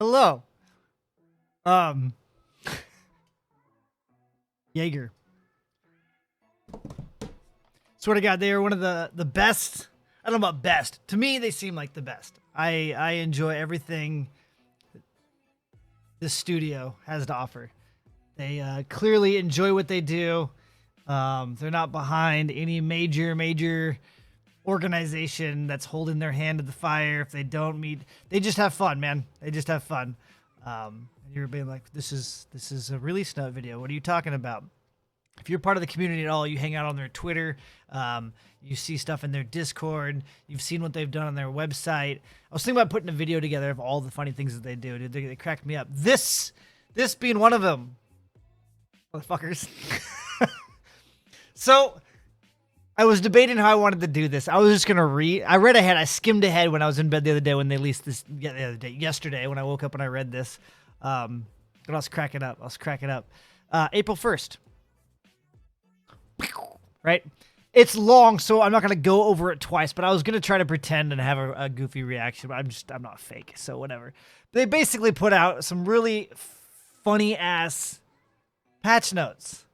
Hello. Um, Jaeger. Swear to God, they are one of the best. I don't know about best. To me, they seem like the best. I enjoy everything this studio has to offer. They clearly enjoy what they do. They're not behind any major organization that's holding their hand to the fire. If they don't meet, they just have fun, man. They just have fun. And you're being like, this is a release note video. What are you talking about? If you're part of the community at all, you hang out on their Twitter, you see stuff in their Discord, you've seen what they've done on their website. I was thinking about putting a video together of all the funny things that they do. Dude, they cracked me up. This being one of them, motherfuckers. So I was debating how I wanted to do this. I was just gonna read. I read ahead. I skimmed ahead when I was in bed the other day when they released this. Yeah, the other day, yesterday when I woke up and I read this. But I was cracking up. April 1st. Right? It's long, so I'm not going to go over it twice, but I was going to try to pretend and have a goofy reaction, but I'm not fake, so whatever. They basically put out some really funny-ass patch notes.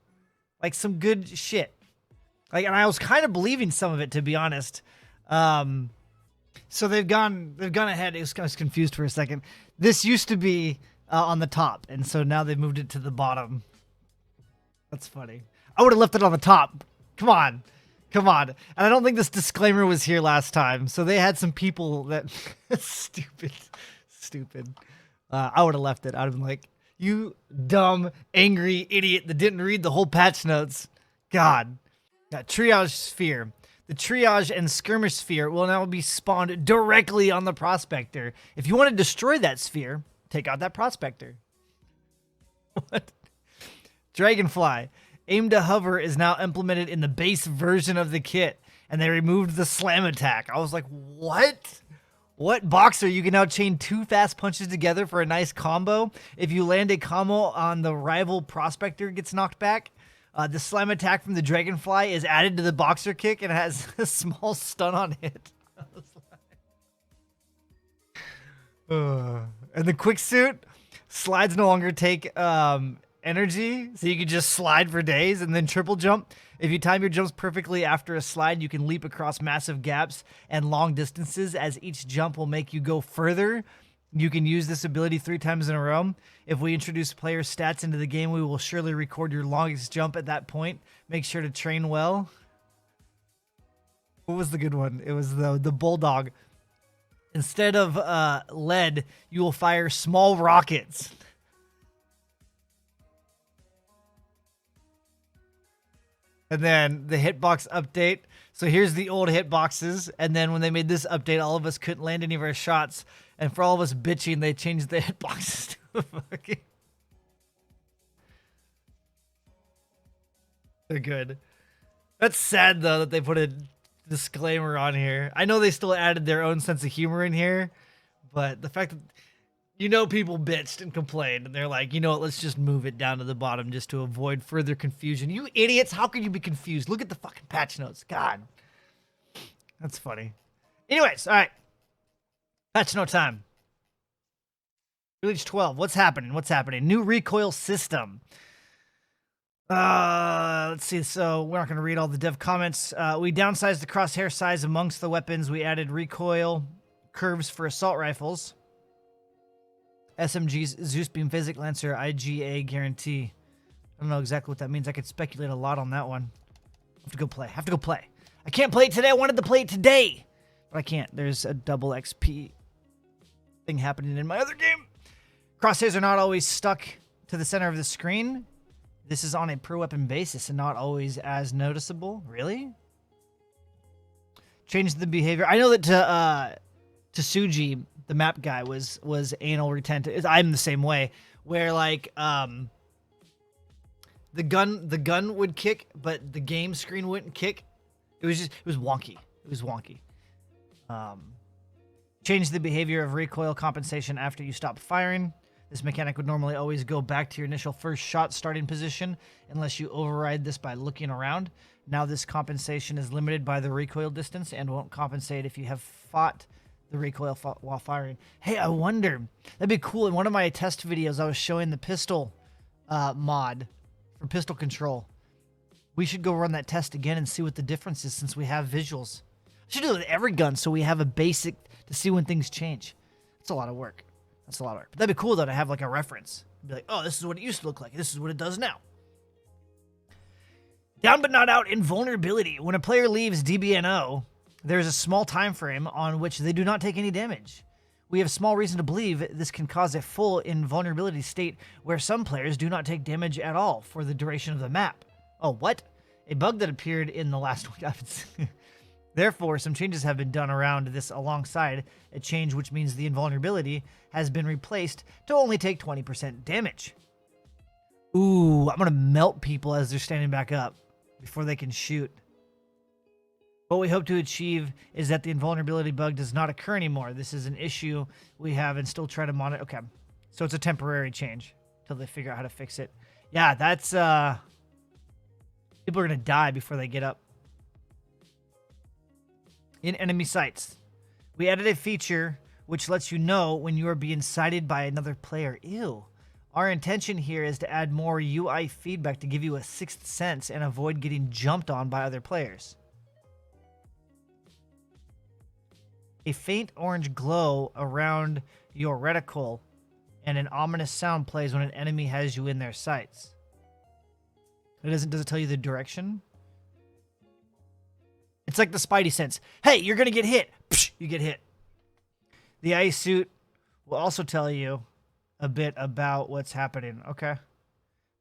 Like, some good shit. Like, and I was kind of believing some of it, to be honest. So they've gone ahead. I was confused for a second. This used to be on the top, and so now they moved it to the bottom. That's funny. I would have left it on the top. Come on. And I don't think this disclaimer was here last time. So they had some people that stupid. I would have left it. I'd have been like, you dumb, angry idiot that didn't read the whole patch notes. God. That triage sphere. The triage and skirmish sphere will now be spawned directly on the prospector. If you want to destroy that sphere, take out that prospector. What? Dragonfly. Aim to hover is now implemented in the base version of the kit, and they removed the slam attack. I was like, what? What boxer? You can now chain 2 fast punches together for a nice combo. If you land a combo on the rival prospector gets knocked back, the slam attack from the Dragonfly is added to the boxer kick and has a small stun on hit. And the quick suit slides no longer take energy, so you can just slide for days. And then triple jump. If you time your jumps perfectly after a slide, you can leap across massive gaps and long distances, as each jump will make you go further. You can use this ability 3 times in a row. If we introduce player stats into the game, we will surely record your longest jump at that point. Make sure to train well. What was the good one? It was the bulldog. Instead of lead, you will fire small rockets. And then the hitbox update. So here's the old hitboxes. And then when they made this update, all of us couldn't land any of our shots. And for all of us bitching, they changed the hitboxes to a fucking... They're good. That's sad, though, that they put a disclaimer on here. I know they still added their own sense of humor in here. But the fact that... You know, people bitched and complained, and they're like, you know what, let's just move it down to the bottom just to avoid further confusion. You idiots, how could you be confused? Look at the fucking patch notes. God. That's funny. Anyways, all right. Patch note time. Release 12. What's happening? New recoil system. Let's see. So we're not going to read all the dev comments. We downsized the crosshair size amongst the weapons. We added recoil curves for assault rifles. SMG's Zeus Beam Physic Lancer IGA guarantee. I don't know exactly what that means. I could speculate a lot on that one. Have to go play. I can't play it today. I wanted to play it today, but I can't. There's a double XP thing happening in my other game. Crosshairs are not always stuck to the center of the screen. This is on a per weapon basis and not always as noticeable. Really? Change the behavior. I know that to Suji, the map guy, was anal retentive. I'm the same way, where like the gun would kick, but the game screen wouldn't kick. It was wonky. Change the behavior of recoil compensation after you stop firing. This mechanic would normally always go back to your initial first shot starting position unless you override this by looking around. Now this compensation is limited by the recoil distance and won't compensate if you have fought the recoil while firing. Hey, I wonder, that'd be cool. In one of my test videos, I was showing the pistol mod for pistol control. We should go run that test again and see what the difference is since we have visuals. I should do it with every gun so we have a basic to see when things change. That's a lot of work. That's a lot of work. But that'd be cool though to have like a reference. Be like, oh, this is what it used to look like. This is what it does now. Down but not out in vulnerability. When a player leaves DBNO, there's a small time frame on which they do not take any damage. We have small reason to believe this can cause a full invulnerability state where some players do not take damage at all for the duration of the map. Oh, what? A bug that appeared in the last week. Therefore, some changes have been done around this alongside a change which means the invulnerability has been replaced to only take 20% damage. Ooh, I'm going to melt people as they're standing back up before they can shoot. What we hope to achieve is that the invulnerability bug does not occur anymore. This is an issue we have and still try to monitor. Okay, so it's a temporary change until they figure out how to fix it. Yeah, that's... People are going to die before they get up. In enemy sights, we added a feature which lets you know when you are being sighted by another player. Ew. Our intention here is to add more UI feedback to give you a sixth sense and avoid getting jumped on by other players. A faint orange glow around your reticle and an ominous sound plays when an enemy has you in their sights. Does it tell you the direction? It's like the Spidey sense. Hey, you're going to get hit. Psh, you get hit. The ice suit will also tell you a bit about what's happening. Okay.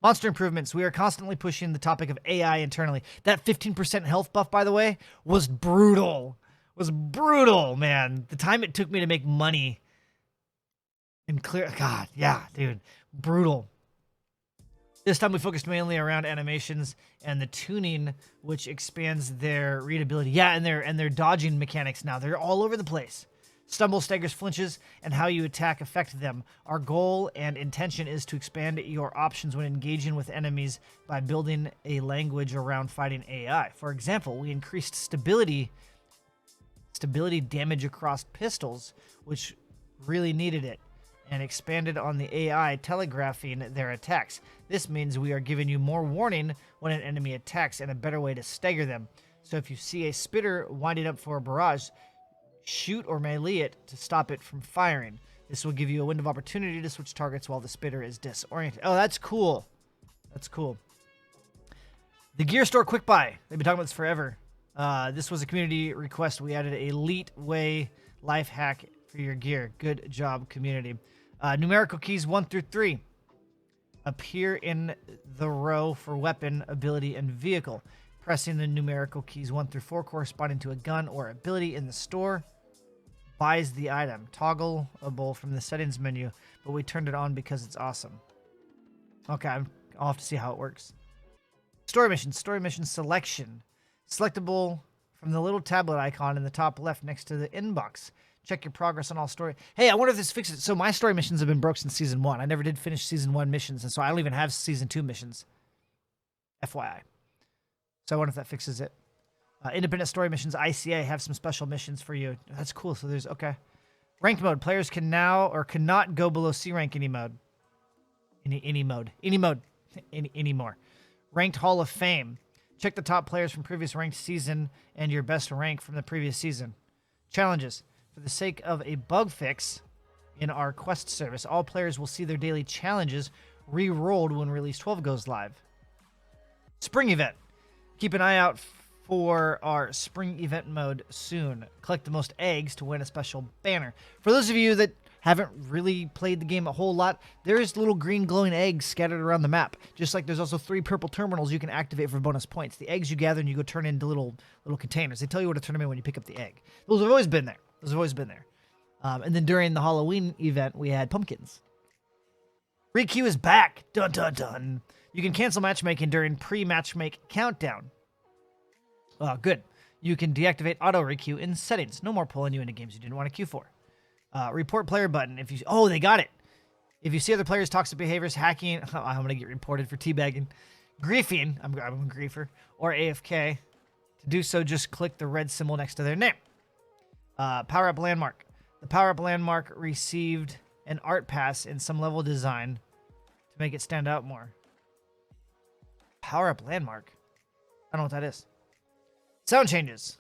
Monster improvements. We are constantly pushing the topic of AI internally. That 15% health buff, by the way, was brutal. Was brutal, man. The time it took me to make money and clear. God, yeah, dude. Brutal. This time we focused mainly around animations and the tuning, which expands their readability. Yeah, and their dodging mechanics now. They're all over the place. Stumble, staggers, flinches, and how you attack affect them. Our goal and intention is to expand your options when engaging with enemies by building a language around fighting AI. For example, we increased stability damage across pistols, which really needed it, and expanded on the AI telegraphing their attacks. This means we are giving you more warning when an enemy attacks and a better way to stagger them. So if you see a spitter winding up for a barrage, shoot or melee it to stop it from firing. This will give you a window of opportunity to switch targets while the spitter is disoriented. Oh, that's cool. That's cool. The Gear Store Quick Buy. They've been talking about this forever. This was a community request. We added an elite way life hack for your gear. Good job, community. Numerical keys 1 through 3 appear in the row for weapon, ability, and vehicle. Pressing the numerical keys 1 through 4 corresponding to a gun or ability in the store buys the item. Toggleable from the settings menu, but we turned it on because it's awesome. Okay, I'll have to see how it works. Story mission selection. Selectable from the little tablet icon in the top left next to the inbox. Check your progress on all story. Hey, I wonder if this fixes it. So my story missions have been broke since Season 1. I never did finish Season 1 missions, and so I don't even have Season 2 missions. FYI. So I wonder if that fixes it. Independent story missions, ICA, have some special missions for you. That's cool. So there's, okay. Ranked mode. Players can now or cannot go below C rank any mode. Any mode. Anymore. Ranked Hall of Fame. Check the top players from previous ranked season and your best rank from the previous season. Challenges. For the sake of a bug fix in our quest service, all players will see their daily challenges re-rolled when Release 12 goes live. Spring event. Keep an eye out for our spring event mode soon. Collect the most eggs to win a special banner. For those of you that haven't really played the game a whole lot, there's little green glowing eggs scattered around the map. Just like there's also 3 purple terminals you can activate for bonus points. The eggs you gather and you go turn into little containers. They tell you where to turn them in when you pick up the egg. Those have always been there. And then during the Halloween event, we had pumpkins. Recoil is back. Dun dun dun. You can cancel matchmaking during pre-matchmake countdown. Good. You can deactivate auto requeue in settings. No more pulling you into games you didn't want to queue for. Report player button. If you they got it. If you see other players' toxic behaviors, hacking, I'm gonna get reported for teabagging, griefing. I'm a griefer, or AFK. To do so, just click the red symbol next to their name. Power up landmark. The power-up landmark received an art pass in some level design to make it stand out more. Power-up landmark? I don't know what that is. Sound changes.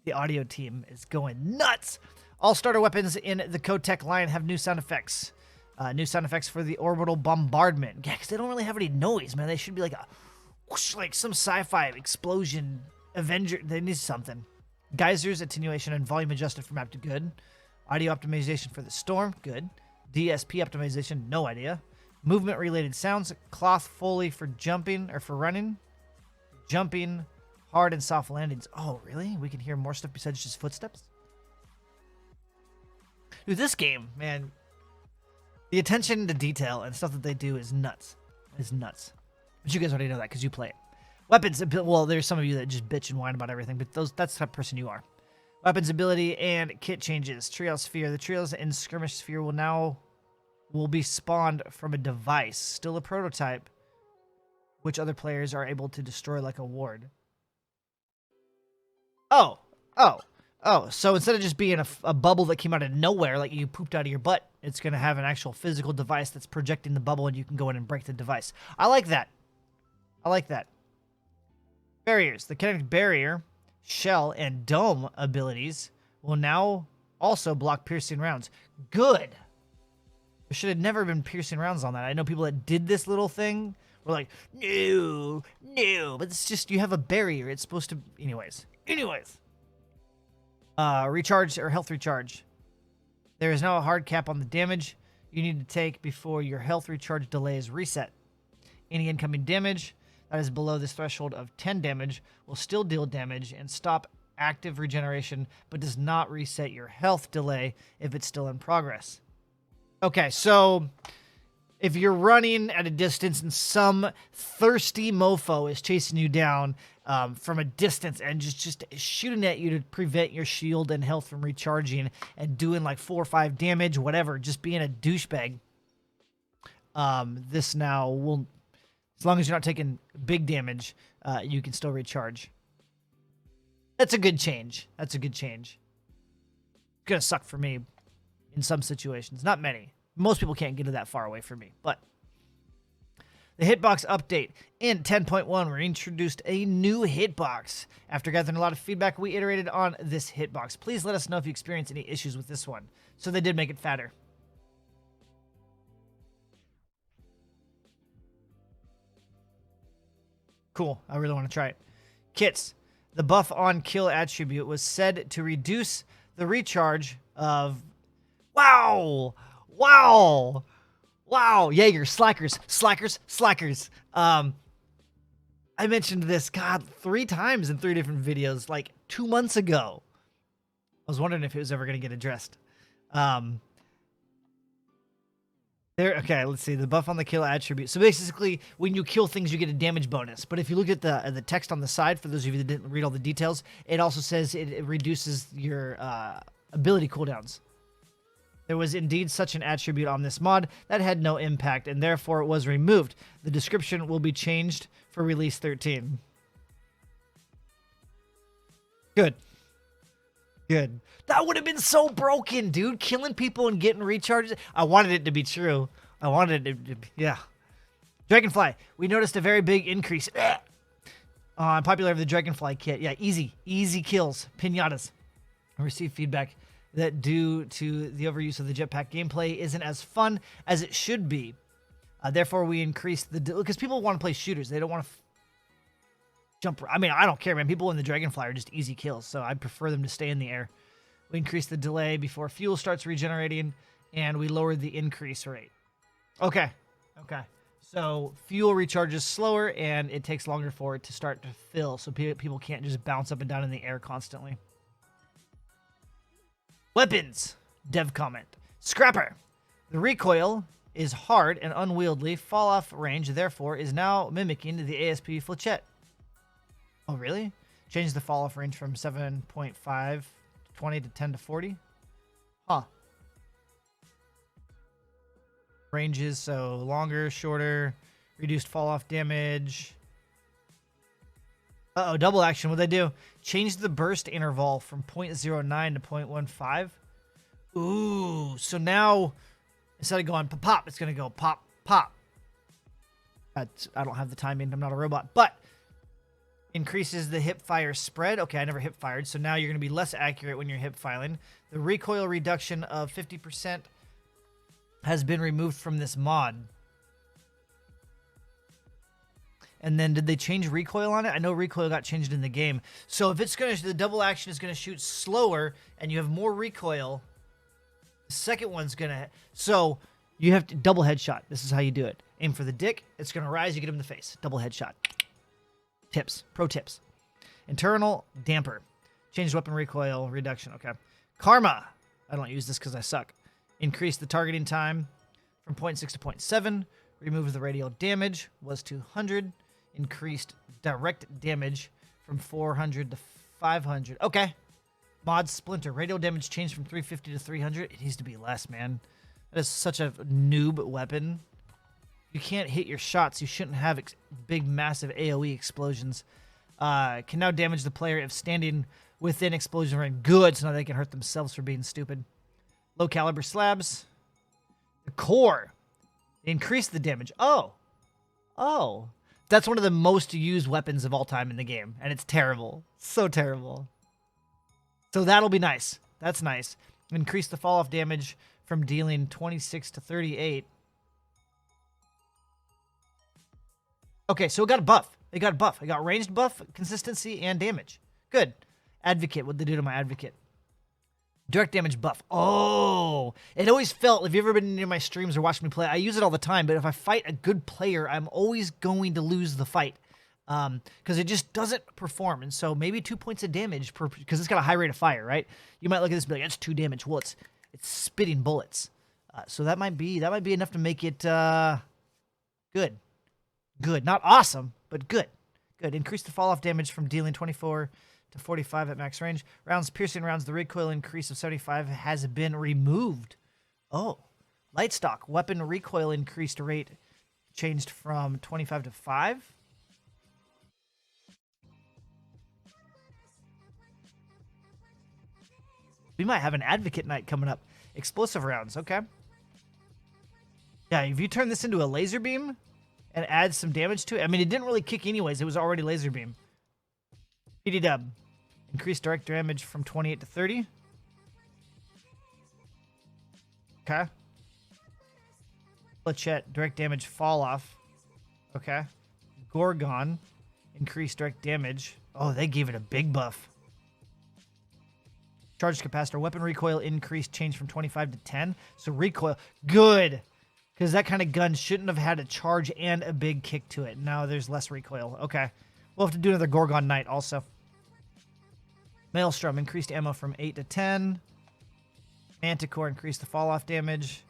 The audio team is going nuts. All starter weapons in the Kotek line have new sound effects. New sound effects for the orbital bombardment. Yeah, because they don't really have any noise, man. They should be like a whoosh, like some sci-fi explosion. Avenger. They need something. Geysers, attenuation, and volume adjusted for map to good. Audio optimization for the storm. Good. DSP optimization. No idea. Movement related sounds. Cloth Foley for jumping or for running. Jumping. Hard and soft landings. Oh, really? We can hear more stuff besides just footsteps? Dude, this game, man, the attention to detail and stuff that they do is nuts. It's nuts. But you guys already know that because you play it. Weapons, well, there's some of you that just bitch and whine about everything, but that's the type of person you are. Weapons ability and kit changes. Trial Sphere. The Trials and Skirmish Sphere will be spawned from a device, still a prototype, which other players are able to destroy like a ward. Oh. So instead of just being a bubble that came out of nowhere, like you pooped out of your butt, it's going to have an actual physical device that's projecting the bubble, and you can go in and break the device. I like that. Barriers. The kinetic barrier, shell, and dome abilities will now also block piercing rounds. Good. There should have never been piercing rounds on that. I know people that did this little thing were like, no. But it's just, you have a barrier. It's supposed to... Anyways. Recharge or health recharge. There is now a hard cap on the damage you need to take before your health recharge delay is reset. Any incoming damage that is below this threshold of 10 damage will still deal damage and stop active regeneration, but does not reset your health delay if it's still in progress. Okay, so if you're running at a distance and some thirsty mofo is chasing you down from a distance and just shooting at you to prevent your shield and health from recharging and doing like 4 or 5 damage, whatever, just being a douchebag, this now will, as long as you're not taking big damage, you can still recharge. That's a good change. It's gonna suck for me in some situations. Not many. Most people can't get it that far away from me, but the hitbox update. In 10.1, we introduced a new hitbox. After gathering a lot of feedback, we iterated on this hitbox. Please let us know if you experience any issues with this one. So they did make it fatter. Cool. I really want to try it. Kits. The buff on kill attribute was said to reduce the recharge of... Wow! Jaeger, slackers. I mentioned this, God, 3 times in 3 different videos, like 2 months ago. I was wondering if it was ever going to get addressed. Okay, let's see. The buff on the kill attribute. So basically, when you kill things, you get a damage bonus. But if you look at the text on the side, for those of you that didn't read all the details, it also says it reduces your ability cooldowns. There was indeed such an attribute on this mod that had no impact, and therefore it was removed. The description will be changed for release 13. Good. That would have been so broken, dude. Killing people and getting recharges. I wanted it to be true. Yeah. Dragonfly. We noticed a very big increase on popularity of the Dragonfly kit. Yeah, easy kills. Pinatas. I received feedback that due to the overuse of the jetpack gameplay isn't as fun as it should be. Therefore, we increased the... Because people want to play shooters. They don't want to jump... I mean, I don't care, man. People in the Dragonfly are just easy kills, so I prefer them to stay in the air. We increased the delay before fuel starts regenerating, and we lowered the increase rate. Okay. So fuel recharges slower, and it takes longer for it to start to fill, so people can't just bounce up and down in the air constantly. Weapons. Dev comment. Scrapper. The recoil is hard and unwieldy. Fall-off range, therefore, is now mimicking the ASP flechette. Oh, really? Change the fall-off range from 7.5 to 20 to 10 to 40? Huh. Ranges, so longer, shorter, reduced fall-off damage. Uh-oh, double action. What'd they do? Change the burst interval from 0.09 to 0.15. Ooh, so now instead of going pop, pop, it's going to go pop, pop. I don't have the timing. I'm not a robot. But increases the hip fire spread. Okay, I never hip fired, so now you're going to be less accurate when you're hip firing. The recoil reduction of 50% has been removed from this mod. And then did they change recoil on it? I know recoil got changed in the game. So if it's going to, the double action is going to shoot slower and you have more recoil, the second one's going to, so you have to double headshot. This is how you do it. Aim for the dick. It's going to rise. You get him in the face. Double headshot. Tips. Pro tips. Internal damper. Changed weapon recoil reduction. Okay. Karma. I don't use this because I suck. Increase the targeting time from 0.6 to 0.7. Remove the radial damage. Was 200. Increased direct damage from 400 to 500. Okay. Mod Splinter. Radial damage changed from 350 to 300. It needs to be less, man. That is such a noob weapon. You can't hit your shots. You shouldn't have big, massive AoE explosions. Can now damage the player if standing within explosion range. Good, so now they can hurt themselves for being stupid. Low caliber slabs. The core. They increase the damage. Oh. Oh. That's one of the most used weapons of all time in the game, and it's terrible. So terrible. So that'll be nice. That's nice. Increase the fall-off damage from dealing 26 to 38. Okay, so it got a buff. It got a buff. I got ranged buff, consistency, and damage. Good. Advocate. What'd they do to my advocate? Direct damage buff. Oh, it always felt, if you've ever been near my streams or watched me play, I use it all the time, but if I fight a good player, I'm always going to lose the fight because it just doesn't perform. And so maybe 2 points of damage because it's got a high rate of fire, right? You might look at this and be like, that's 2 damage. Well, it's spitting bullets. So that might be enough to make it good. Good. Not awesome, but good. Good. Increase the fall-off damage from dealing 24 to 45 at max range. Rounds, piercing rounds, the recoil increase of 75 has been removed. Oh. Light stock. Weapon recoil increased rate changed from 25 to 5. We might have an advocate night coming up. Explosive rounds. Okay. Yeah, if you turn this into a laser beam and add some damage to it. I mean, it didn't really kick anyways. It was already laser beam. PD dub. Increased direct damage from 28 to 30. Okay. Flechette. Direct damage fall off. Okay. Gorgon. Increased direct damage. Oh, they gave it a big buff. Charge capacitor. Weapon recoil increased change from 25 to 10. So recoil. Good. Because that kind of gun shouldn't have had a charge and a big kick to it. Now there's less recoil. Okay. We'll have to do another Gorgon Knight also. Maelstrom. Increased ammo from 8 to 10. Manticore. Increased the fall-off damage.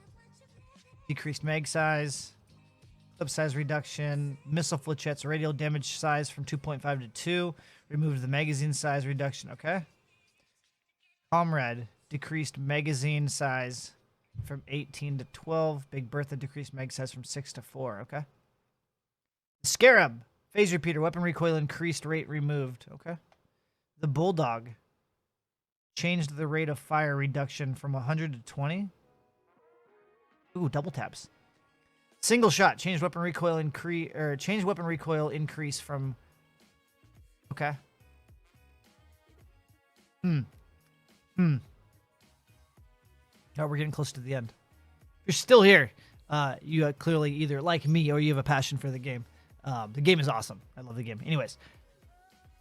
Decreased mag size. Clip size reduction. Missile flechettes. Radial damage size from 2.5 to 2. Removed the magazine size reduction. Okay. Comrade. Decreased magazine size from 18 to 12. Big Bertha decreased mag size from 6 to 4. Okay. Scarab. Phase repeater. Weapon recoil increased rate removed. Okay. The Bulldog. Changed the rate of fire reduction from 100 to 20. Ooh, double taps. Single shot. Changed weapon recoil increase, or changed weapon recoil increase from. Okay. Oh, we're getting close to the end. If you're still here, you clearly either like me or you have a passion for the game. The game is awesome. I love the game. Anyways,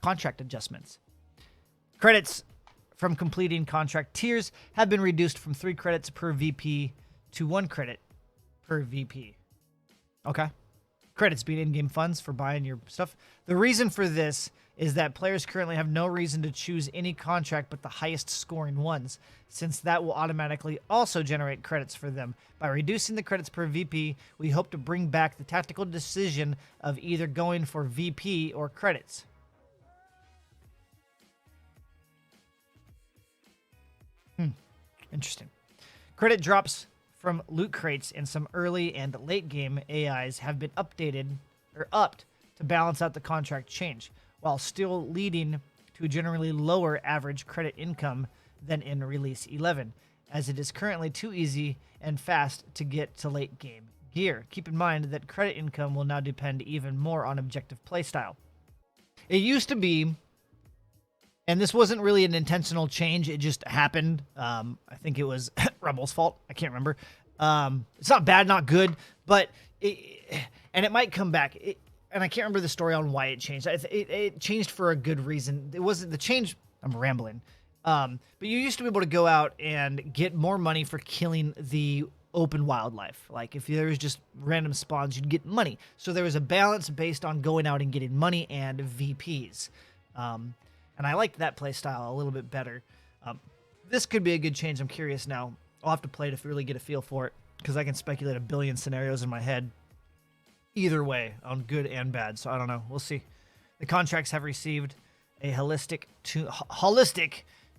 contract adjustments. Credits from completing contract tiers have been reduced from 3 credits per VP to 1 credit per VP. Okay. Credits being in-game funds for buying your stuff. The reason for this is that players currently have no reason to choose any contract but the highest scoring ones, since that will automatically also generate credits for them. By reducing the credits per VP, we hope to bring back the tactical decision of either going for VP or credits. Interesting. Credit drops from loot crates and some early and late game AIs have been updated or upped to balance out the contract change, while still leading to a generally lower average credit income than in Release 11. as it is currently too easy and fast to get to late game gear. Keep in mind that credit income will now depend even more on objective playstyle. It used to be, and this wasn't really an intentional change, it just happened. I think it was Rebel's fault. I can't remember. It's not bad, not good, but it might come back. And I can't remember the story on why it changed. It changed for a good reason. It wasn't the change. I'm rambling. But you used to be able to go out and get more money for killing the open wildlife. Like if there was just random spawns, you'd get money. So there was a balance based on going out and getting money and VPs. And I liked that play style a little bit better. This could be a good change. I'm curious now. I'll have to play to really get a feel for it because I can speculate a billion scenarios in my head either way on good and bad. So I don't know. We'll see. The contracts have received a holistic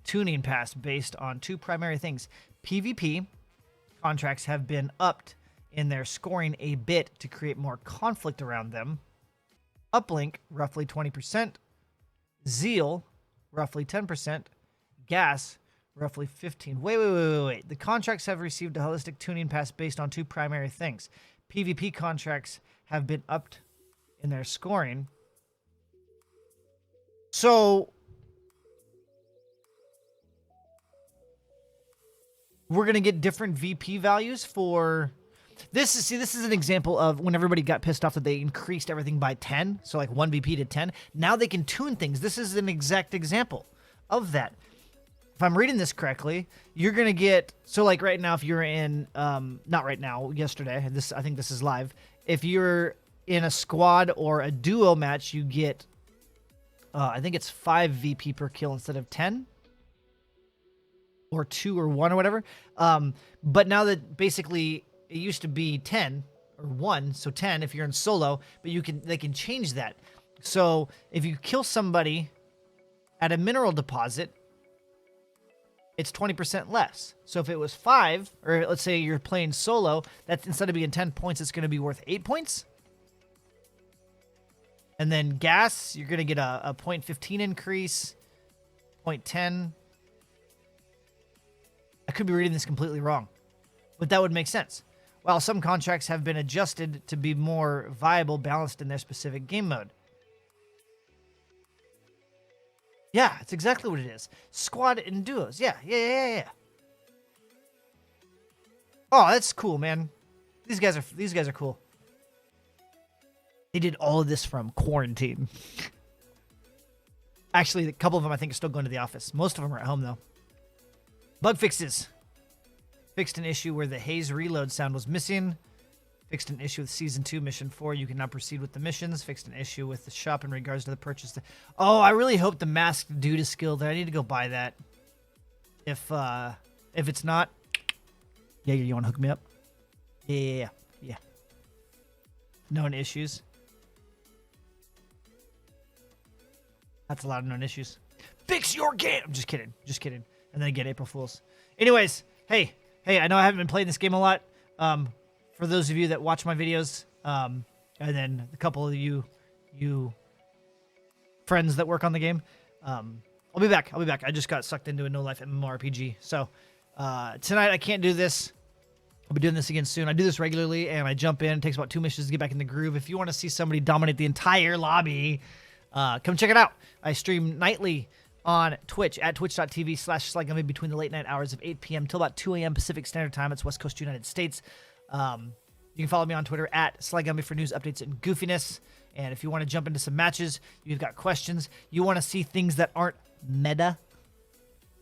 tuning pass based on two primary things. PvP contracts have been upped in their scoring a bit to create more conflict around them. Uplink, roughly 20%. Zeal, roughly 10%. Gas, roughly 15%. Wait. The contracts have received a holistic tuning pass based on two primary things. PvP contracts have been upped in their scoring. So we're going to get different VP values for this. This is an example of when everybody got pissed off that they increased everything by 10. So like 1 VP to 10. Now they can tune things. This is an exact example of that. If I'm reading this correctly, you're going to get, so like right now, if you're in, not right now, yesterday, I think this is live. If you're in a squad or a duo match, you get, I think it's 5 VP per kill instead of 10. Or 2 or 1 or whatever. But now that basically it used to be 10 or 1, so 10 if you're in solo, but they can change that. So if you kill somebody at a mineral deposit, it's 20% less. So if it was 5, or let's say you're playing solo, that's instead of being 10 points, it's going to be worth 8 points. And then gas, you're going to get a 0.15 increase, 0.10. I could be reading this completely wrong, but that would make sense. While some contracts have been adjusted to be more viable, balanced in their specific game mode. Yeah, it's exactly what it is. Squad and duos. Yeah. Oh, that's cool, man. These guys are cool. They did all of this from quarantine. Actually, a couple of them I think are still going to the office. Most of them are at home though. Bug fixes. Fixed an issue where the haze reload sound was missing. Fixed an issue with Season 2, Mission 4. You can now proceed with the missions. Fixed an issue with the shop in regards to the purchase. Oh, I really hope the masked dude is skilled. I need to go buy that. If it's not... Yeah, you want to hook me up? Yeah. Known issues. That's a lot of known issues. Fix your game! I'm just kidding. And then again, April Fools. Anyways, hey, I know I haven't been playing this game a lot. For those of you that watch my videos, and then a couple of you friends that work on the game, I'll be back. I just got sucked into a no-life MMORPG. So tonight I can't do this. I'll be doing this again soon. I do this regularly, and I jump in. It takes about 2 missions to get back in the groove. If you want to see somebody dominate the entire lobby, come check it out. I stream nightly on Twitch at twitch.tv/SlyGumbi between the late night hours of 8 p.m. till about 2 a.m. Pacific Standard Time. It's West Coast United States. You can follow me on Twitter at SlyGumbi for news, updates, and goofiness. And if you want to jump into some matches, you've got questions, you want to see things that aren't meta,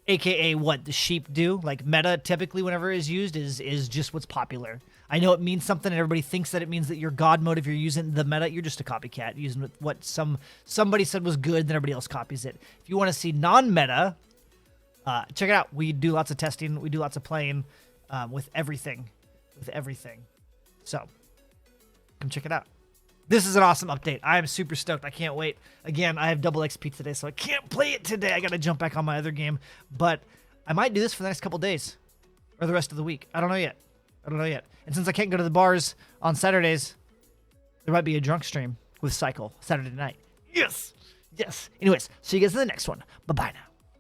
aka what the sheep do. Like meta typically whenever is used is just what's popular. I know it means something and everybody thinks that it means that you're God mode if you're using the meta. You're just a copycat using what somebody said was good, then everybody else copies it. If you want to see non-meta, check it out. We do lots of testing. We do lots of playing with everything. So come check it out. This is an awesome update. I am super stoked. I can't wait. Again, I have double XP today, so I can't play it today. I got to jump back on my other game. But I might do this for the next couple days or the rest of the week. I don't know yet. And since I can't go to the bars on Saturdays, there might be a drunk stream with Cycle Saturday night. Yes. Anyways, see you guys in the next one. Bye-bye now.